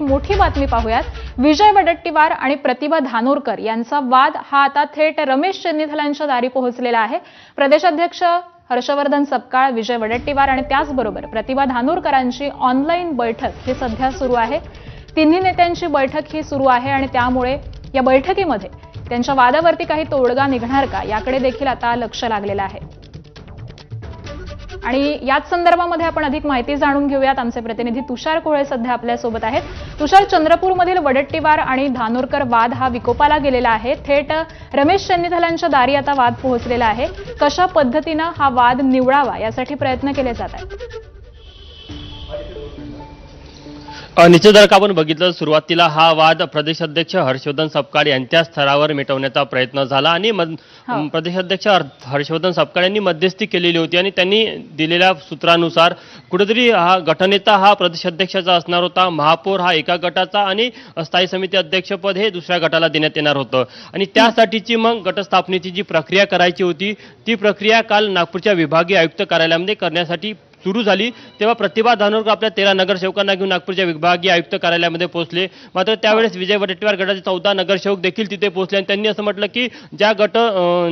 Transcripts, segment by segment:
मोठी बातमी पाहूयात। विजय वडेट्टीवार आणि प्रतिभा धानोरकर यांचा वाद हा आता थेट रमेश चेन्नीथलांच्या दारी पोहोचलेला आहे। प्रदेशाध्यक्ष हर्षवर्धन सपकाळ, विजय वडेट्टीवार आणि त्याचबरोबर प्रतिभा धानोरकरांची ऑनलाईन बैठक ही सध्या सुरू आहे। तिन्ही नेत्यांची बैठक ही सुरू आहे आणि त्यामुळे या बैठकीमध्ये त्यांच्या वादावरती काही तोडगा निघणार का याकडे देखील आता लक्ष लागलेलं आहे। आणि याच संदर्भामध्ये आपण अधिक माहिती जाणून घेऊयात। आमचे प्रतिनिधी तुषार कोळे सध्या आपल्या सोबत आहेत। तुषार, चंद्रपूरमधील वडेट्टीवार आणि धानोरकर वाद हा विकोपाला गेलेला आहे। थेट रमेश चेन्नीथलांच्या दारी आता वाद पोहोचलेला आहे। कशा पद्धतीने हा वाद निवळावा यासाठी प्रयत्न केले जात आहेत? निश्चित जर का आपण बघितलं, सुरुवातीला हा वाद प्रदेशाध्यक्ष हर्षवर्धन सपकाळ यांच्या स्तरावर मिटवण्याचा प्रयत्न झाला आणि प्रदेशाध्यक्ष हर्षवर्धन सपकाळ यांनी मध्यस्थी केलेली होती आणि त्यांनी दिलेल्या सूत्रानुसार कुठेतरी हा गटनेता हा प्रदेशाध्यक्षाचा असणार होता, महापौर हा एका गटाचा आणि स्थायी समिती अध्यक्षपद हे दुसऱ्या गटाला देण्यात येणार होतं। आणि त्यासाठीची मग गटस्थापनेची जी प्रक्रिया करायची होती ती प्रक्रिया काल नागपूरच्या विभागीय आयुक्त कार्यालयामध्ये करण्यासाठी सुरू झाली। तेव्हा प्रतिभा धानोरकर आपल्या 13 नगरसेवकांना घेऊन नागपूरच्या विभागीय आयुक्त कार्यालयामध्ये पोहोचले। मात्र त्यावेळेस विजय वडेट्टीवार गटाचे 14 नगरसेवक देखील तिथे पोहोचले आणि त्यांनी असं म्हटलं की ज्या गट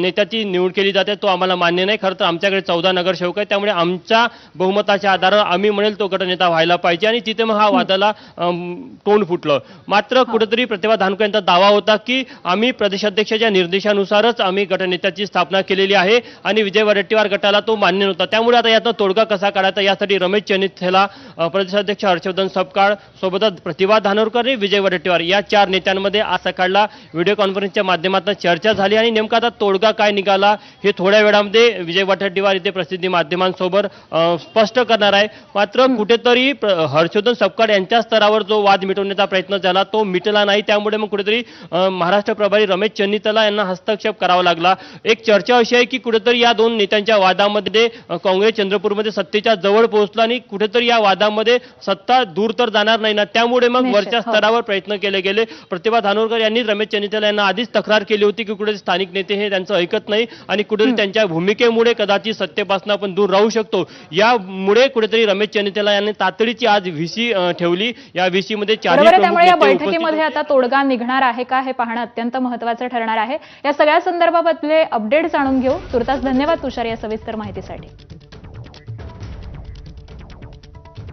नेत्याची निवड केली जाते तो आम्हाला मान्य नाही। खरं तर आमच्याकडे 14 नगरसेवक आहेत, त्यामुळे आमच्या बहुमताच्या आधारावर आम्ही म्हणेल तो गटनेता व्हायला पाहिजे आणि तिथे मग हा वादाला तोंड फुटलं। मात्र कुठेतरी प्रतिभा धानोरकर यांचा दावा होता की आम्ही प्रदेशाध्यक्षाच्या निर्देशानुसारच आम्ही गटनेत्याची स्थापना केलेली आहे आणि विजय वडेट्टीवार गटाला तो मान्य नव्हता। त्यामुळे आता यातनं तोडगा कसा काढायचा यासाठी रमेश चेन्नीथला, प्रदेशाध्यक्ष हर्षवर्धन सपकाळ सोबतच प्रतिभा धानोरकर आणि विजय वडेट्टीवार या 4 नेत्यांमध्ये आज सकाळला व्हिडिओ कॉन्फरन्सच्या माध्यमातून चर्चा झाली आणि नेमका आता तोडगा काय निघाला हे थोड्या वेळामध्ये विजय वडेट्टीवार इथे प्रसिद्धी माध्यमांसोबत स्पष्ट करणार आहे। मात्र कुठेतरी हर्षवर्धन सपकाळ यांच्या स्तरावर जो वाद मिटवण्याचा प्रयत्न झाला तो मिटला नाही, त्यामुळे मग कुठेतरी महाराष्ट्र प्रभारी रमेश चेन्नीथला यांना हस्तक्षेप करावा लागला। एक चर्चा अशी आहे की कुठेतरी या दोन नेत्यांच्या वादामध्ये काँग्रेस चंद्रपूरमध्ये सत्तेच्या जवळ पोहोचला आणि कुठेतरी या वादामध्ये सत्ता दूर तर जाणार नाही ना, त्यामुळे मग वरच्या स्तरावर प्रयत्न केले गेले। प्रतिभा धानोरकर यांनी रमेश चेन्नीथला यांना आधीच तक्रार केली होती की कुठेतरी स्थानिक नेते हे त्यांचं ऐकत नाही आणि कुठेतरी त्यांच्या भूमिकेमुळे कदाचित सत्तेपासून आपण दूर राहू शकतो। यामुळे कुठेतरी रमेश चेन्नीथला यांनी तातडीची आज व्हीसी ठेवली। या व्हीसी मध्ये त्यामुळे या बैठकीमध्ये आता तोडगा निघणार आहे का हे पाहणं अत्यंत महत्त्वाचं ठरणार आहे। या सगळ्या संदर्भातले अपडेट जाणून घेऊ। तुर्तास धन्यवाद तुषार या सविस्तर माहितीसाठी।